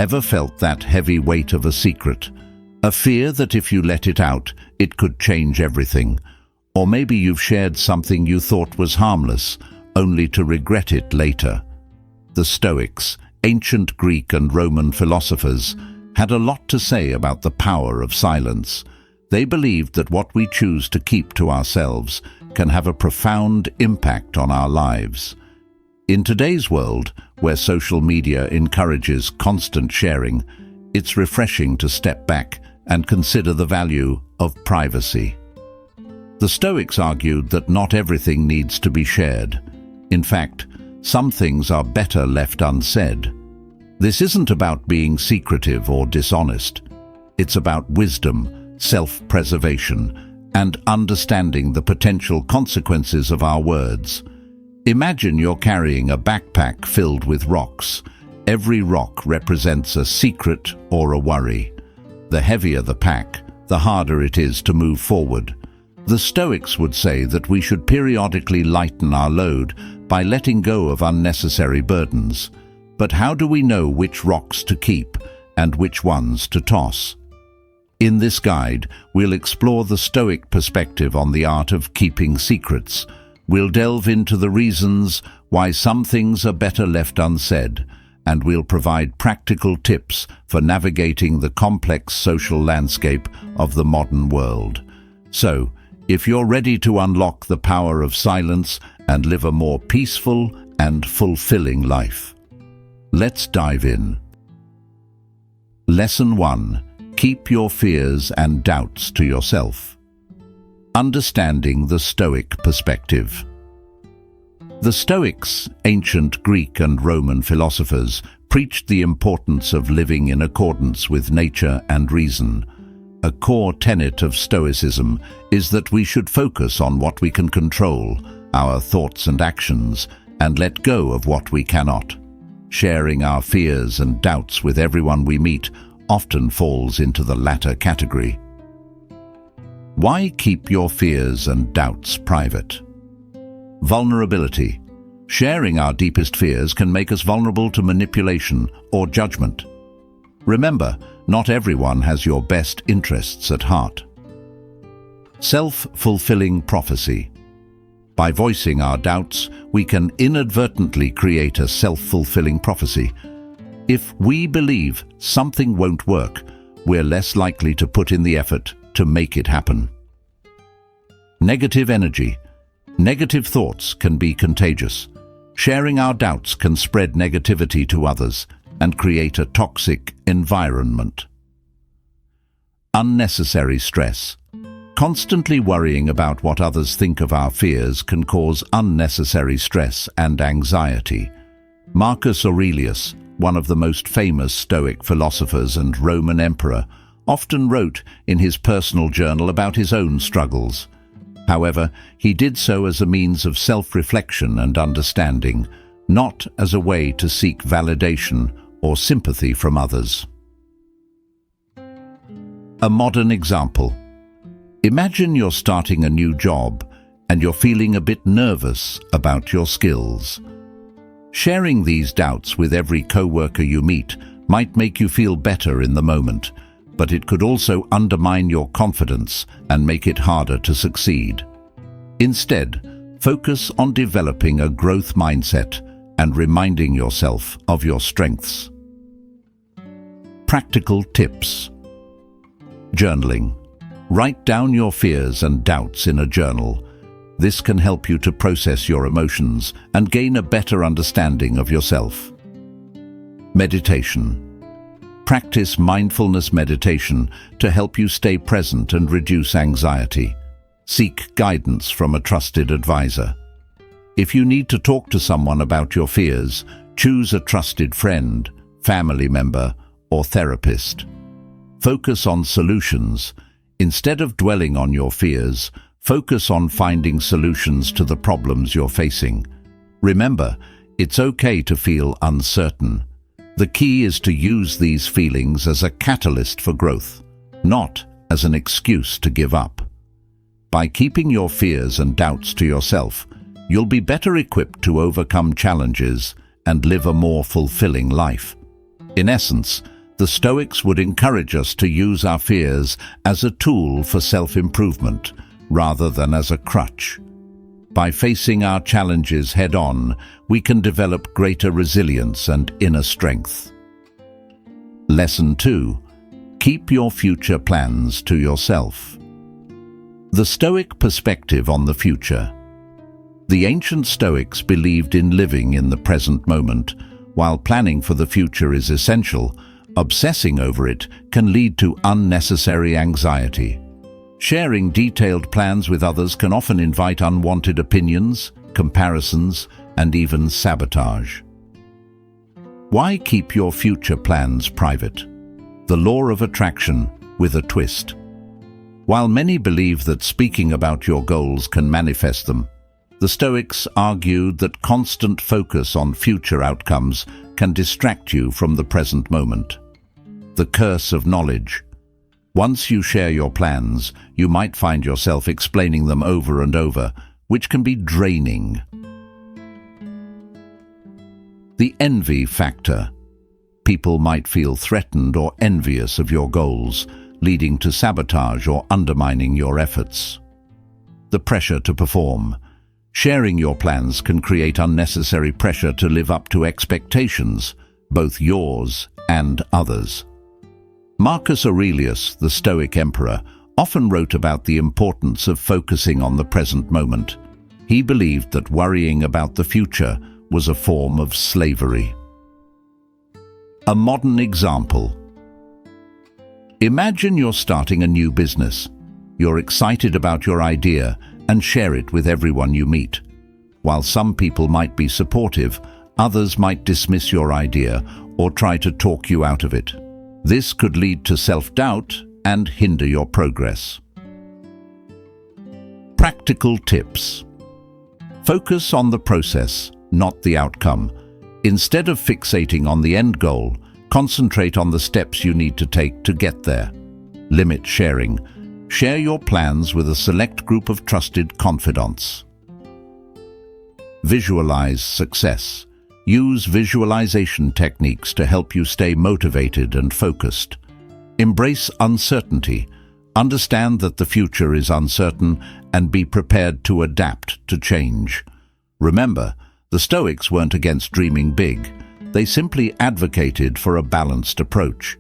Ever felt that heavy weight of a secret? A fear that if you let it out, it could change everything. Or maybe you've shared something you thought was harmless, only to regret it later. The Stoics, ancient Greek and Roman philosophers, had a lot to say about the power of silence. They believed that what we choose to keep to ourselves can have a profound impact on our lives. In today's world, where social media encourages constant sharing, it's refreshing to step back and consider the value of privacy. The Stoics argued that not everything needs to be shared. In fact, some things are better left unsaid. This isn't about being secretive or dishonest. It's about wisdom, self-preservation, and understanding the potential consequences of our words. Imagine you're carrying a backpack filled with rocks. Every rock represents a secret or a worry. The heavier the pack, the harder it is to move forward. The Stoics would say that we should periodically lighten our load by letting go of unnecessary burdens. But how do we know which rocks to keep and which ones to toss? In this guide, we'll explore the Stoic perspective on the art of keeping secrets. We'll delve into the reasons why some things are better left unsaid, and we'll provide practical tips for navigating the complex social landscape of the modern world. So, if you're ready to unlock the power of silence and live a more peaceful and fulfilling life, let's dive in. Lesson 1. Keep your fears and doubts to yourself. Understanding the Stoic perspective. The Stoics, ancient Greek and Roman philosophers, preached the importance of living in accordance with nature and reason. A core tenet of Stoicism is that we should focus on what we can control, our thoughts and actions, and let go of what we cannot. Sharing our fears and doubts with everyone we meet often falls into the latter category. Why keep your fears and doubts private? Vulnerability. Sharing our deepest fears can make us vulnerable to manipulation or judgment. Remember, not everyone has your best interests at heart. Self-fulfilling prophecy. By voicing our doubts, we can inadvertently create a self-fulfilling prophecy. If we believe something won't work, we're less likely to put in the effort to make it happen. Negative energy. Negative thoughts can be contagious. Sharing our doubts can spread negativity to others and create a toxic environment. Unnecessary stress. Constantly worrying about what others think of our fears can cause unnecessary stress and anxiety. Marcus Aurelius, one of the most famous Stoic philosophers and Roman emperor, often wrote in his personal journal about his own struggles. However, he did so as a means of self-reflection and understanding, not as a way to seek validation or sympathy from others. A modern example. Imagine you're starting a new job and you're feeling a bit nervous about your skills. Sharing these doubts with every co-worker you meet might make you feel better in the moment, but it could also undermine your confidence and make it harder to succeed. Instead, focus on developing a growth mindset and reminding yourself of your strengths. Practical tips. Journaling. Write down your fears and doubts in a journal. This can help you to process your emotions and gain a better understanding of yourself. Meditation. Practice mindfulness meditation to help you stay present and reduce anxiety. Seek guidance from a trusted advisor. If you need to talk to someone about your fears, choose a trusted friend, family member, or therapist. Focus on solutions. Instead of dwelling on your fears, focus on finding solutions to the problems you're facing. Remember, it's okay to feel uncertain. The key is to use these feelings as a catalyst for growth, not as an excuse to give up. By keeping your fears and doubts to yourself, you'll be better equipped to overcome challenges and live a more fulfilling life. In essence, the Stoics would encourage us to use our fears as a tool for self-improvement, rather than as a crutch. By facing our challenges head-on, we can develop greater resilience and inner strength. Lesson 2. Keep your future plans to yourself. The Stoic perspective on the future. The ancient Stoics believed in living in the present moment. While planning for the future is essential, obsessing over it can lead to unnecessary anxiety. Sharing detailed plans with others can often invite unwanted opinions, comparisons, and even sabotage. Why keep your future plans private? The law of attraction with a twist. While many believe that speaking about your goals can manifest them, the Stoics argued that constant focus on future outcomes can distract you from the present moment. The curse of knowledge. Once you share your plans, you might find yourself explaining them over and over, which can be draining. The envy factor. People might feel threatened or envious of your goals, leading to sabotage or undermining your efforts. The pressure to perform. Sharing your plans can create unnecessary pressure to live up to expectations, both yours and others. Marcus Aurelius, the Stoic emperor, often wrote about the importance of focusing on the present moment. He believed that worrying about the future was a form of slavery. A modern example. Imagine you're starting a new business. You're excited about your idea and share it with everyone you meet. While some people might be supportive, others might dismiss your idea or try to talk you out of it. This could lead to self-doubt and hinder your progress. Practical tips. Focus on the process, not the outcome. Instead of fixating on the end goal, concentrate on the steps you need to take to get there. Limit sharing. Share your plans with a select group of trusted confidants. Visualize success. Use visualization techniques to help you stay motivated and focused. Embrace uncertainty. Understand that the future is uncertain and be prepared to adapt to change. Remember, the Stoics weren't against dreaming big. They simply advocated for a balanced approach.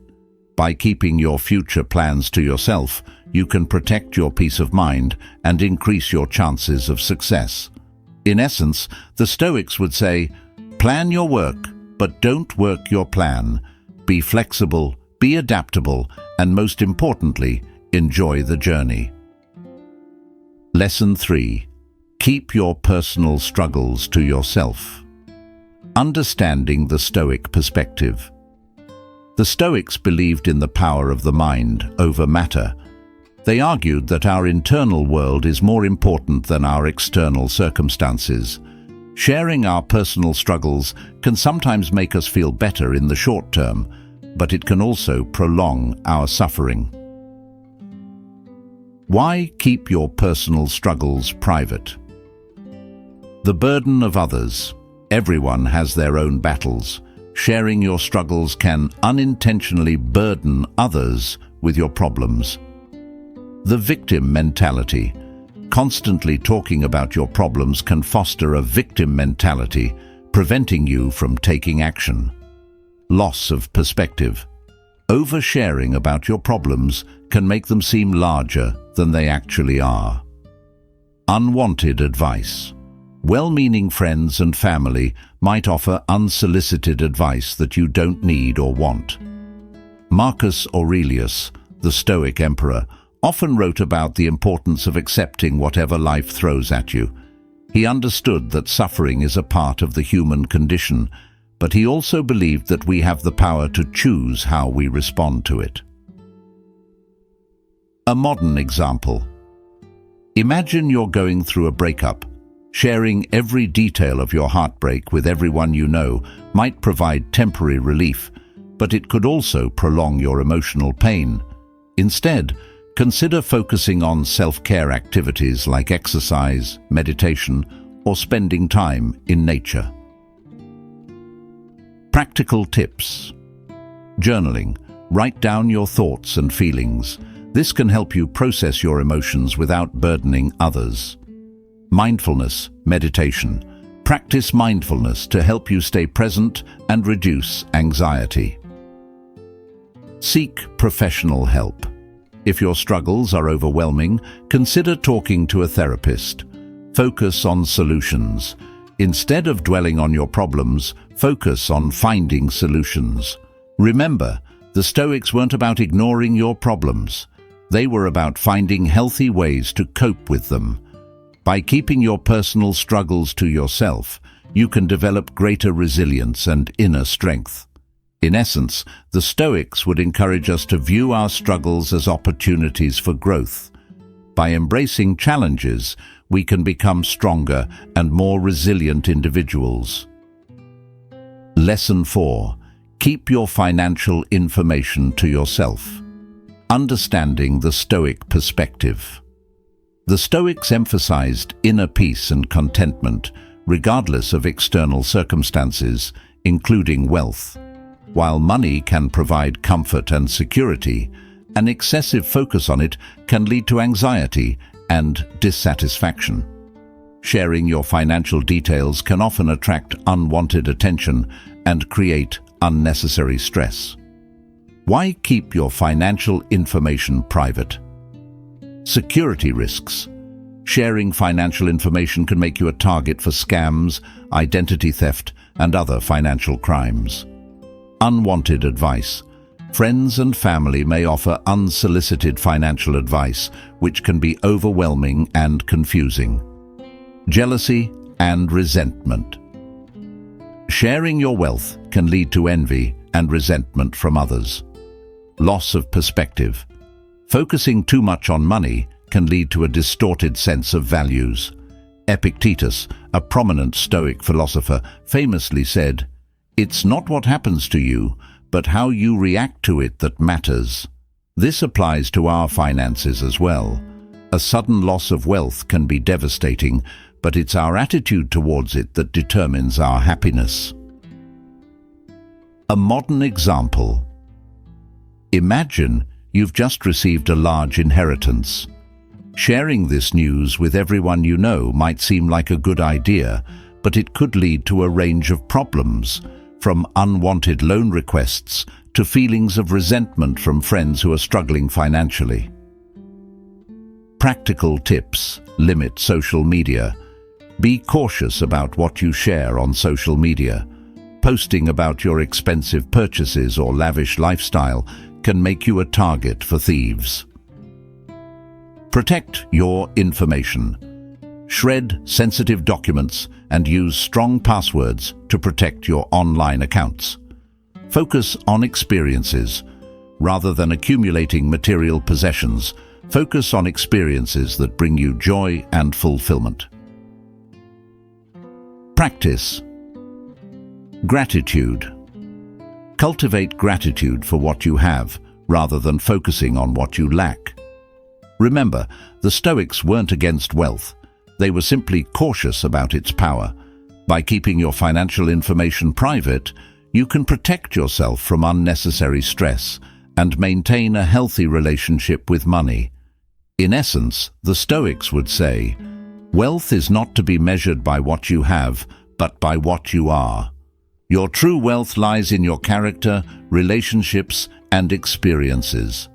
By keeping your future plans to yourself, you can protect your peace of mind and increase your chances of success. In essence, the Stoics would say, plan your work, but don't work your plan. Be flexible, be adaptable, and most importantly, enjoy the journey. Lesson 3. Keep your personal struggles to yourself. Understanding the Stoic perspective. The Stoics believed in the power of the mind over matter. They argued that our internal world is more important than our external circumstances. Sharing our personal struggles can sometimes make us feel better in the short term, but it can also prolong our suffering. Why keep your personal struggles private? The burden of others. Everyone has their own battles. Sharing your struggles can unintentionally burden others with your problems. The victim mentality. Constantly talking about your problems can foster a victim mentality, preventing you from taking action. Loss of perspective. Oversharing about your problems can make them seem larger than they actually are. Unwanted advice. Well-meaning friends and family might offer unsolicited advice that you don't need or want. Marcus Aurelius, the Stoic emperor, often wrote about the importance of accepting whatever life throws at you. He understood that suffering is a part of the human condition, but he also believed that we have the power to choose how we respond to it. A modern example. Imagine you're going through a breakup. Sharing every detail of your heartbreak with everyone you know might provide temporary relief, but it could also prolong your emotional pain. Instead, consider focusing on self-care activities like exercise, meditation, or spending time in nature. Practical tips. Journaling. Write down your thoughts and feelings. This can help you process your emotions without burdening others. Mindfulness, meditation. Practice mindfulness to help you stay present and reduce anxiety. Seek professional help. If your struggles are overwhelming, consider talking to a therapist. Focus on solutions. Instead of dwelling on your problems, focus on finding solutions. Remember, the Stoics weren't about ignoring your problems. They were about finding healthy ways to cope with them. By keeping your personal struggles to yourself, you can develop greater resilience and inner strength. In essence, the Stoics would encourage us to view our struggles as opportunities for growth. By embracing challenges, we can become stronger and more resilient individuals. Lesson 4. Keep your financial information to yourself. Understanding the Stoic perspective. The Stoics emphasized inner peace and contentment, regardless of external circumstances, including wealth. While money can provide comfort and security, an excessive focus on it can lead to anxiety and dissatisfaction. Sharing your financial details can often attract unwanted attention and create unnecessary stress. Why keep your financial information private? Security risks. Sharing financial information can make you a target for scams, identity theft, and other financial crimes. Unwanted advice. Friends and family may offer unsolicited financial advice, which can be overwhelming and confusing. Jealousy and resentment. Sharing your wealth can lead to envy and resentment from others. Loss of perspective. Focusing too much on money can lead to a distorted sense of values. Epictetus, a prominent Stoic philosopher, famously said, "It's not what happens to you, but how you react to it that matters." This applies to our finances as well. A sudden loss of wealth can be devastating, but it's our attitude towards it that determines our happiness. A modern example. Imagine you've just received a large inheritance. Sharing this news with everyone you know might seem like a good idea, but it could lead to a range of problems, from unwanted loan requests to feelings of resentment from friends who are struggling financially. Practical tips. Limit social media. Be cautious about what you share on social media. Posting about your expensive purchases or lavish lifestyle can make you a target for thieves. Protect your information. Shred sensitive documents and use strong passwords to protect your online accounts. Focus on experiences. Rather than accumulating material possessions, focus on experiences that bring you joy and fulfillment. Practice. Gratitude. Cultivate gratitude for what you have, rather than focusing on what you lack. Remember, the Stoics weren't against wealth. They were simply cautious about its power. By keeping your financial information private, you can protect yourself from unnecessary stress and maintain a healthy relationship with money. In essence, the Stoics would say, wealth is not to be measured by what you have, but by what you are. Your true wealth lies in your character, relationships, and experiences.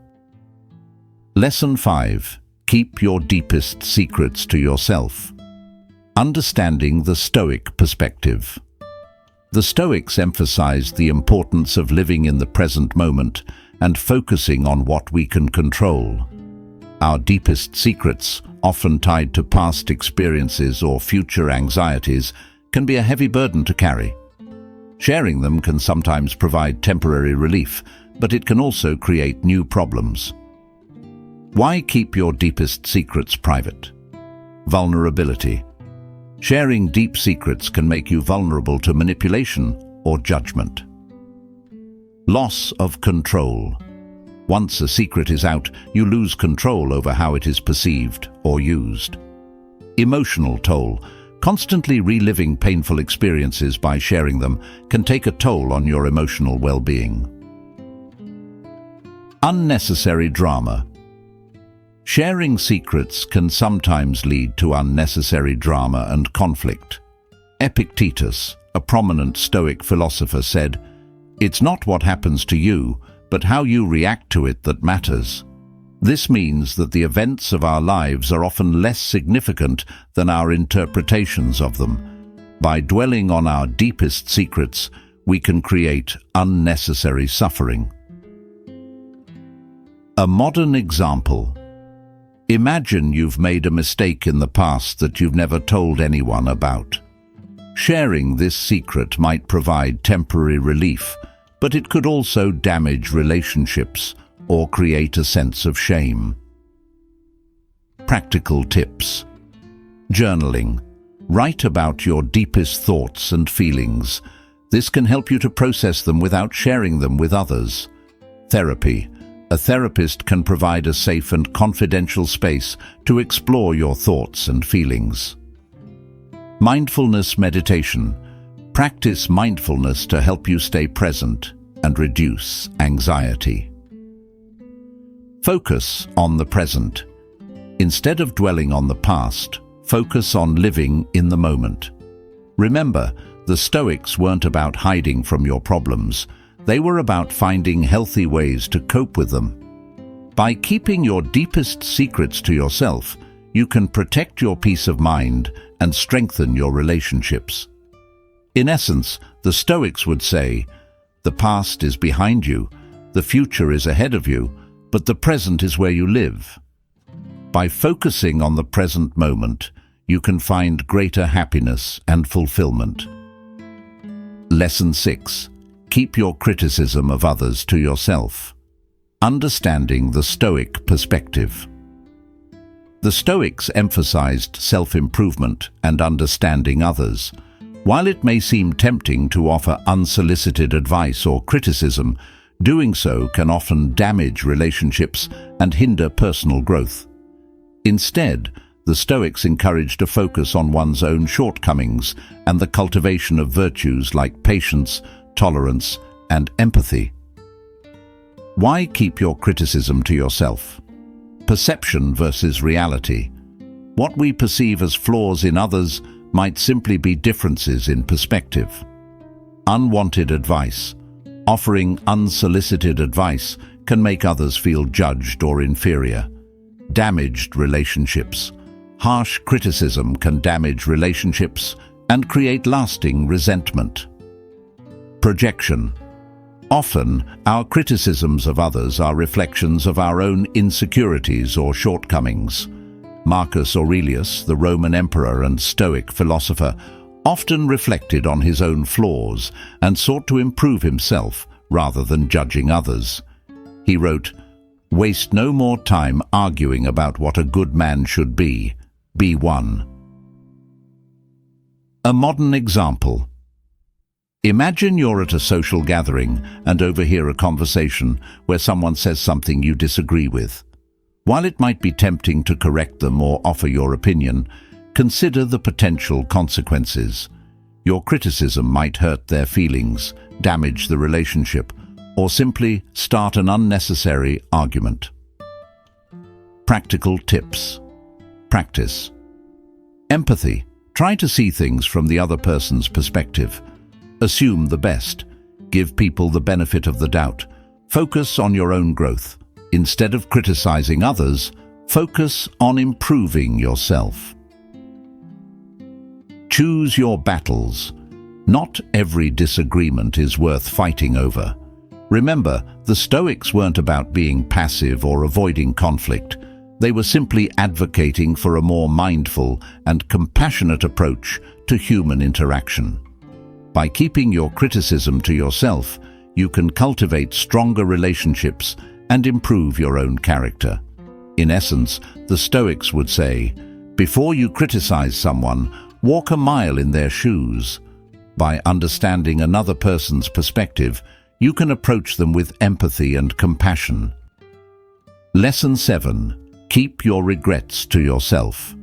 Lesson 5. Keep your deepest secrets to yourself. Understanding the Stoic perspective. The Stoics emphasized the importance of living in the present moment and focusing on what we can control. Our deepest secrets, often tied to past experiences or future anxieties, can be a heavy burden to carry. Sharing them can sometimes provide temporary relief, but it can also create new problems. Why keep your deepest secrets private? Vulnerability. Sharing deep secrets can make you vulnerable to manipulation or judgment. Loss of control. Once a secret is out, you lose control over how it is perceived or used. Emotional toll. Constantly reliving painful experiences by sharing them can take a toll on your emotional well-being. Unnecessary drama. Sharing secrets can sometimes lead to unnecessary drama and conflict. Epictetus, a prominent Stoic philosopher, said, "It's not what happens to you, but how you react to it that matters." This means that the events of our lives are often less significant than our interpretations of them. By dwelling on our deepest secrets, we can create unnecessary suffering. A modern example. Imagine you've made a mistake in the past that you've never told anyone about. Sharing this secret might provide temporary relief, but it could also damage relationships or create a sense of shame. Practical tips. Journaling. Write about your deepest thoughts and feelings. This can help you to process them without sharing them with others. Therapy. A therapist can provide a safe and confidential space to explore your thoughts and feelings. Mindfulness meditation. Practice mindfulness to help you stay present and reduce anxiety. Focus on the present. Instead of dwelling on the past, focus on living in the moment. Remember, the Stoics weren't about hiding from your problems. They were about finding healthy ways to cope with them. By keeping your deepest secrets to yourself, you can protect your peace of mind and strengthen your relationships. In essence, the Stoics would say, "The past is behind you, the future is ahead of you, but the present is where you live." By focusing on the present moment, you can find greater happiness and fulfillment. Lesson 6. Keep your criticism of others to yourself. Understanding the Stoic perspective. The Stoics emphasized self-improvement and understanding others. While it may seem tempting to offer unsolicited advice or criticism, doing so can often damage relationships and hinder personal growth. Instead, the Stoics encouraged a focus on one's own shortcomings and the cultivation of virtues like patience, tolerance, and empathy. Why keep your criticism to yourself? Perception versus reality. What we perceive as flaws in others might simply be differences in perspective. Unwanted advice. Offering unsolicited advice can make others feel judged or inferior. Damaged relationships. Harsh criticism can damage relationships and create lasting resentment. Projection. Often, our criticisms of others are reflections of our own insecurities or shortcomings. Marcus Aurelius, the Roman emperor and Stoic philosopher, often reflected on his own flaws and sought to improve himself rather than judging others. He wrote, "Waste no more time arguing about what a good man should be. Be one." A modern example. Imagine you're at a social gathering and overhear a conversation where someone says something you disagree with. While it might be tempting to correct them or offer your opinion, consider the potential consequences. Your criticism might hurt their feelings, damage the relationship, or simply start an unnecessary argument. Practical tips. Practice. Empathy. Try to see things from the other person's perspective. Assume the best. Give people the benefit of the doubt. Focus on your own growth. Instead of criticizing others, focus on improving yourself. Choose your battles. Not every disagreement is worth fighting over. Remember, the Stoics weren't about being passive or avoiding conflict. They were simply advocating for a more mindful and compassionate approach to human interaction. By keeping your criticism to yourself, you can cultivate stronger relationships and improve your own character. In essence, the Stoics would say, before you criticize someone, walk a mile in their shoes. By understanding another person's perspective, you can approach them with empathy and compassion. Lesson 7. Keep your regrets to yourself.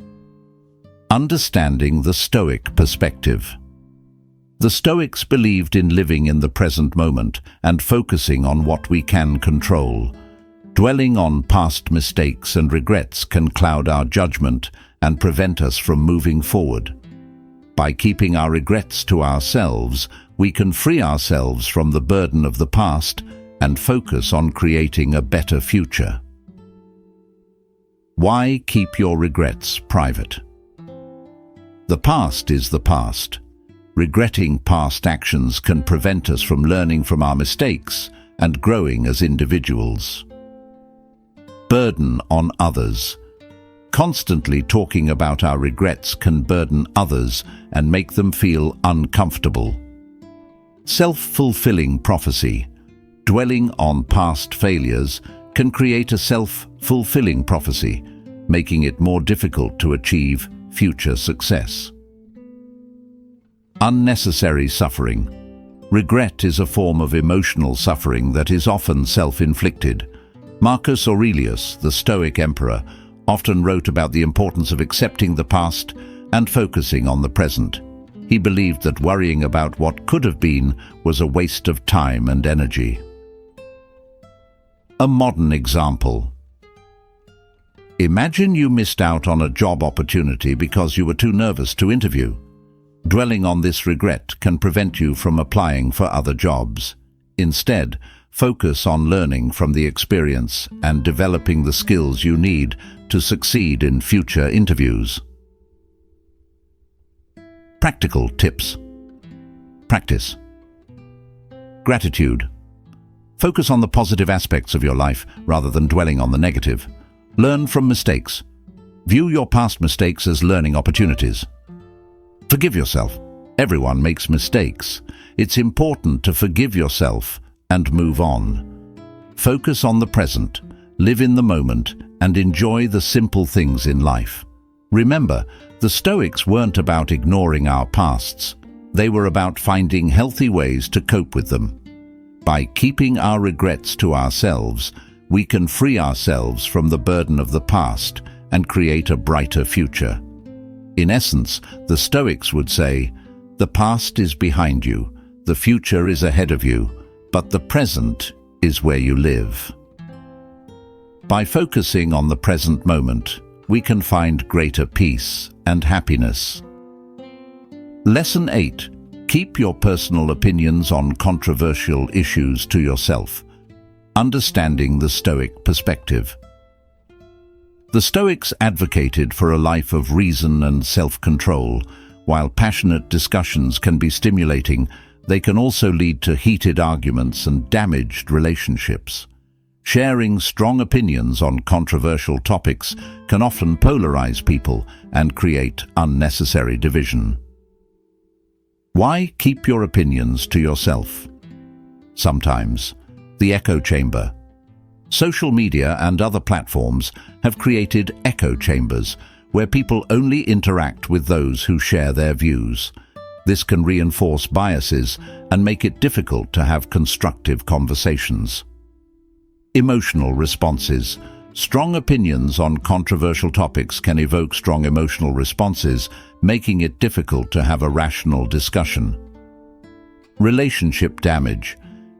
Understanding the Stoic perspective. The Stoics believed in living in the present moment and focusing on what we can control. Dwelling on past mistakes and regrets can cloud our judgment and prevent us from moving forward. By keeping our regrets to ourselves, we can free ourselves from the burden of the past and focus on creating a better future. Why keep your regrets private? The past is the past. Regretting past actions can prevent us from learning from our mistakes and growing as individuals. Burden on others. Constantly talking about our regrets can burden others and make them feel uncomfortable. Self-fulfilling prophecy. Dwelling on past failures can create a self-fulfilling prophecy, making it more difficult to achieve future success. Unnecessary suffering. Regret is a form of emotional suffering that is often self-inflicted. Marcus Aurelius, the Stoic emperor, often wrote about the importance of accepting the past and focusing on the present. He believed that worrying about what could have been was a waste of time and energy. A modern example. Imagine you missed out on a job opportunity because you were too nervous to interview. Dwelling on this regret can prevent you from applying for other jobs. Instead, focus on learning from the experience and developing the skills you need to succeed in future interviews. Practical tips. Practice. Gratitude. Focus on the positive aspects of your life rather than dwelling on the negative. Learn from mistakes. View your past mistakes as learning opportunities. Forgive yourself. Everyone makes mistakes. It's important to forgive yourself and move on. Focus on the present, live in the moment, and enjoy the simple things in life. Remember, the Stoics weren't about ignoring our pasts. They were about finding healthy ways to cope with them. By keeping our regrets to ourselves, we can free ourselves from the burden of the past and create a brighter future. In essence, the Stoics would say, "The past is behind you, the future is ahead of you, but the present is where you live." By focusing on the present moment, we can find greater peace and happiness. Lesson 8. Keep your personal opinions on controversial issues to yourself. Understanding the Stoic perspective. The Stoics advocated for a life of reason and self-control. While passionate discussions can be stimulating, they can also lead to heated arguments and damaged relationships. Sharing strong opinions on controversial topics can often polarize people and create unnecessary division. Why keep your opinions to yourself? Sometimes, the echo chamber. Social media and other platforms have created echo chambers where people only interact with those who share their views. This can reinforce biases and make it difficult to have constructive conversations. Emotional responses. Strong opinions on controversial topics can evoke strong emotional responses, making it difficult to have a rational discussion. Relationship damage.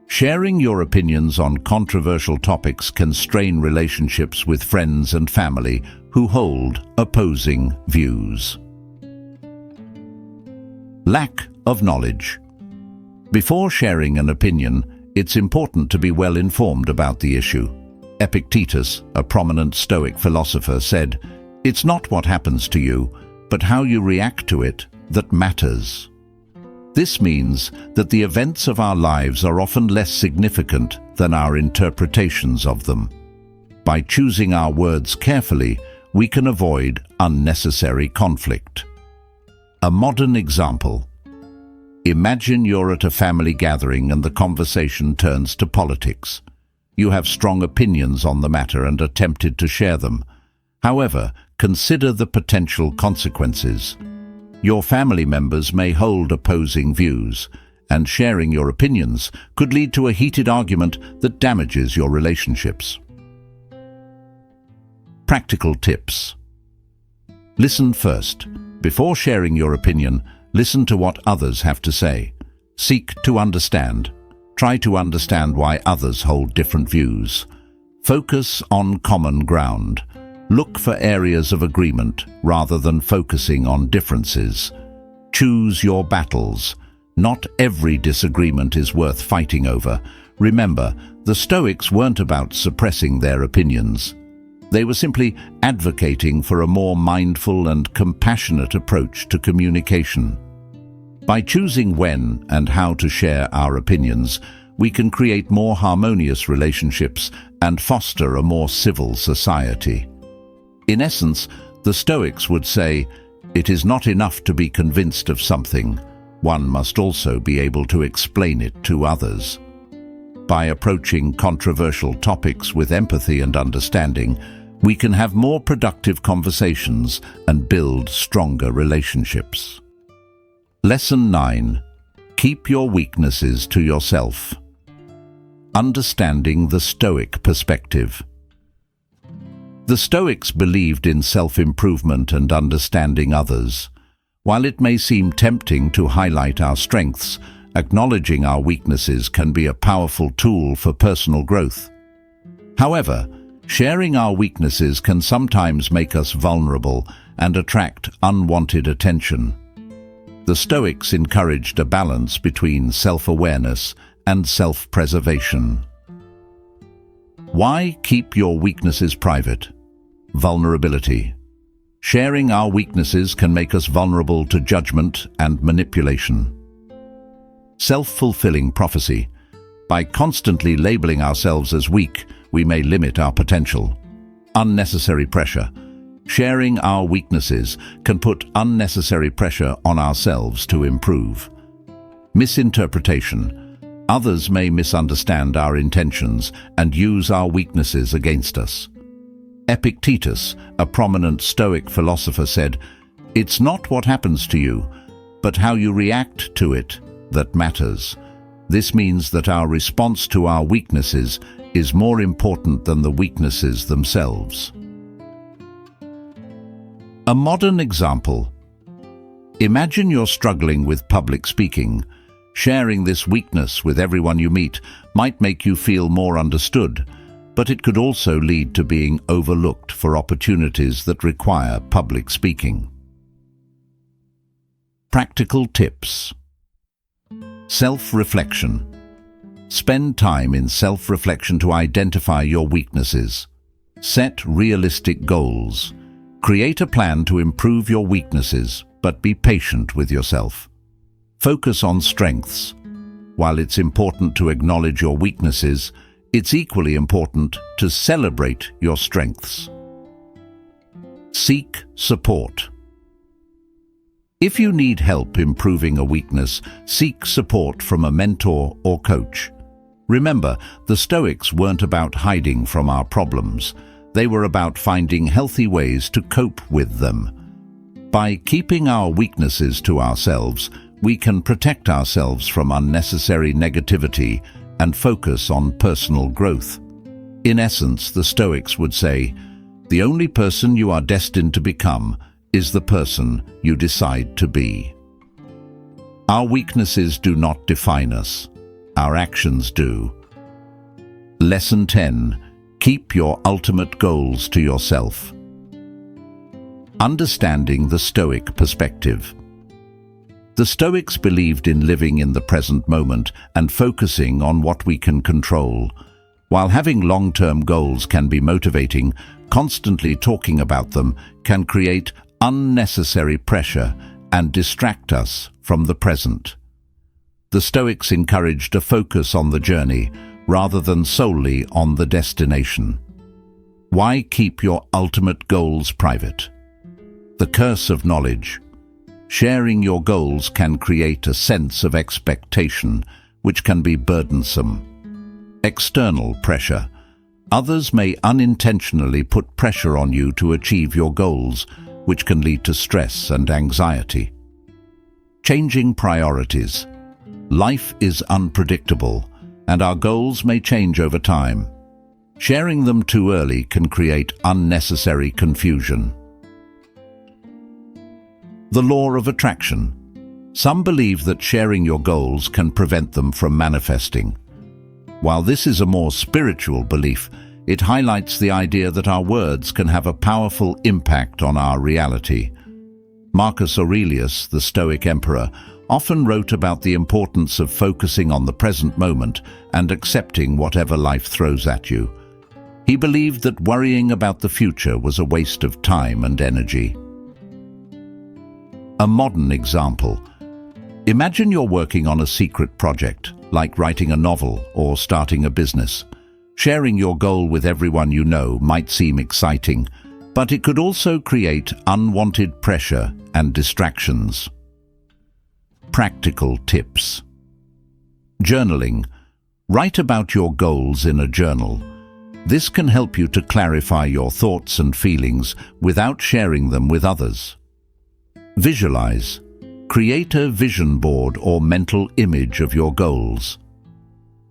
Sharing your opinions on controversial topics can strain relationships with friends and family who hold opposing views. Lack of knowledge. Before sharing an opinion, it's important to be well informed about the issue. Epictetus, a prominent Stoic philosopher, said, "It's not what happens to you, but how you react to it that matters." This means that the events of our lives are often less significant than our interpretations of them. By choosing our words carefully, we can avoid unnecessary conflict. A modern example. Imagine you're at a family gathering and the conversation turns to politics. You have strong opinions on the matter and are tempted to share them. However, consider the potential consequences. Your family members may hold opposing views, and sharing your opinions could lead to a heated argument that damages your relationships. Practical tips. Listen first. Before sharing your opinion, listen to what others have to say. Seek to understand. Try to understand why others hold different views. Focus on common ground. Look for areas of agreement rather than focusing on differences. Choose your battles. Not every disagreement is worth fighting over. Remember, the Stoics weren't about suppressing their opinions. They were simply advocating for a more mindful and compassionate approach to communication. By choosing when and how to share our opinions, we can create more harmonious relationships and foster a more civil society. In essence, the Stoics would say, it is not enough to be convinced of something. One must also be able to explain it to others. By approaching controversial topics with empathy and understanding, we can have more productive conversations and build stronger relationships. Lesson 9. Keep your weaknesses to yourself. Understanding the Stoic perspective. The Stoics believed in self-improvement and understanding others. While it may seem tempting to highlight our strengths, acknowledging our weaknesses can be a powerful tool for personal growth. However, sharing our weaknesses can sometimes make us vulnerable and attract unwanted attention. The Stoics encouraged a balance between self-awareness and self-preservation. Why keep your weaknesses private? Vulnerability. Sharing our weaknesses can make us vulnerable to judgment and manipulation. Self-fulfilling prophecy. By constantly labeling ourselves as weak, we may limit our potential. Unnecessary pressure. Sharing our weaknesses can put unnecessary pressure on ourselves to improve. Misinterpretation. Others may misunderstand our intentions and use our weaknesses against us. Epictetus, a prominent Stoic philosopher, said, "It's not what happens to you, but how you react to it that matters." This means that our response to our weaknesses is more important than the weaknesses themselves. A modern example. Imagine you're struggling with public speaking. Sharing this weakness with everyone you meet might make you feel more understood, but it could also lead to being overlooked for opportunities that require public speaking. Practical tips. Self-reflection. Spend time in self-reflection to identify your weaknesses. Set realistic goals. Create a plan to improve your weaknesses, but be patient with yourself. Focus on strengths. While it's important to acknowledge your weaknesses, it's equally important to celebrate your strengths. Seek support. If you need help improving a weakness, seek support from a mentor or coach. Remember, the Stoics weren't about hiding from our problems. They were about finding healthy ways to cope with them. By keeping our weaknesses to ourselves, we can protect ourselves from unnecessary negativity and focus on personal growth. In essence, the Stoics would say, the only person you are destined to become is the person you decide to be. Our weaknesses do not define us. Our actions do. Lesson 10. Keep your ultimate goals to yourself. Understanding the Stoic perspective. The Stoics believed in living in the present moment and focusing on what we can control. While having long-term goals can be motivating, constantly talking about them can create unnecessary pressure and distract us from the present. The Stoics encouraged a focus on the journey rather than solely on the destination. Why keep your ultimate goals private? The curse of knowledge. Sharing your goals can create a sense of expectation, which can be burdensome. External pressure. Others may unintentionally put pressure on you to achieve your goals, which can lead to stress and anxiety. Changing priorities. Life is unpredictable, and our goals may change over time. Sharing them too early can create unnecessary confusion. The law of attraction. Some believe that sharing your goals can prevent them from manifesting. While this is a more spiritual belief, It highlights the idea that our words can have a powerful impact on our reality. Marcus Aurelius, the Stoic emperor, often wrote about the importance of focusing on the present moment and accepting whatever life throws at you. He believed that worrying about the future was a waste of time and energy. A modern example. Imagine you're working on a secret project, like writing a novel or starting a business. Sharing your goal with everyone you know might seem exciting, but it could also create unwanted pressure and distractions. Practical tips. Journaling. Write about your goals in a journal. This can help you to clarify your thoughts and feelings without sharing them with others. Visualize. Create a vision board or mental image of your goals.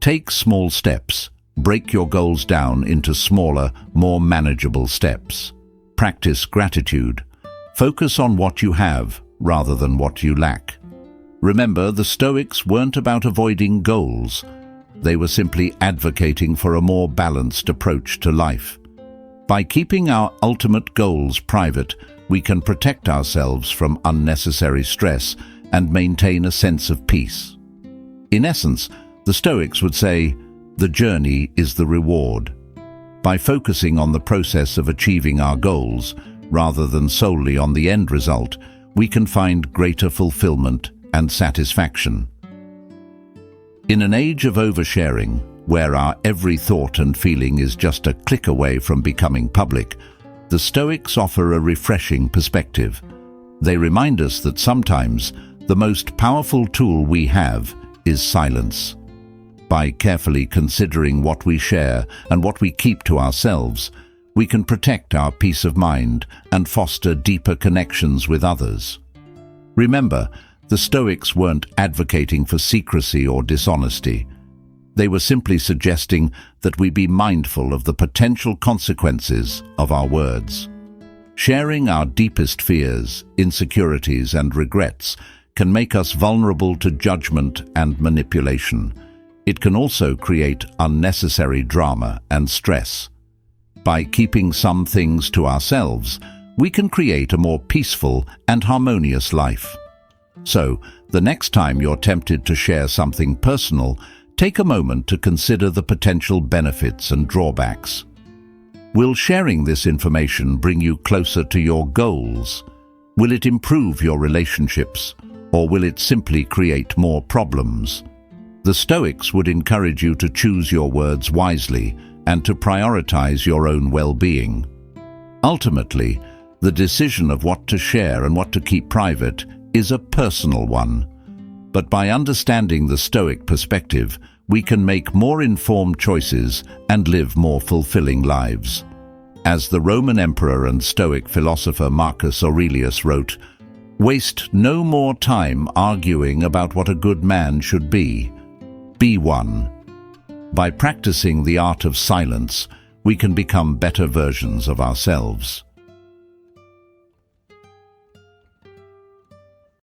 Take small steps. Break your goals down into smaller, more manageable steps. Practice gratitude. Focus on what you have rather than what you lack. Remember, the Stoics weren't about avoiding goals. They were simply advocating for a more balanced approach to life. By keeping our ultimate goals private, we can protect ourselves from unnecessary stress and maintain a sense of peace. In essence, the Stoics would say, the journey is the reward. By focusing on the process of achieving our goals, rather than solely on the end result, we can find greater fulfillment and satisfaction. In an age of oversharing, where our every thought and feeling is just a click away from becoming public, the Stoics offer a refreshing perspective. They remind us that sometimes the most powerful tool we have is silence. By carefully considering what we share and what we keep to ourselves, we can protect our peace of mind and foster deeper connections with others. Remember, the Stoics weren't advocating for secrecy or dishonesty. They were simply suggesting that we be mindful of the potential consequences of our words. Sharing our deepest fears, insecurities, and regrets can make us vulnerable to judgment and manipulation. It can also create unnecessary drama and stress. By keeping some things to ourselves, we can create a more peaceful and harmonious life. So, the next time you're tempted to share something personal, take a moment to consider the potential benefits and drawbacks. Will sharing this information bring you closer to your goals? Will it improve your relationships, or will it simply create more problems? The Stoics would encourage you to choose your words wisely and to prioritize your own well-being. Ultimately, the decision of what to share and what to keep private is a personal one. But by understanding the Stoic perspective, we can make more informed choices and live more fulfilling lives. As the Roman emperor and Stoic philosopher Marcus Aurelius wrote, "Waste no more time arguing about what a good man should be. Be one." By practicing the art of silence, we can become better versions of ourselves.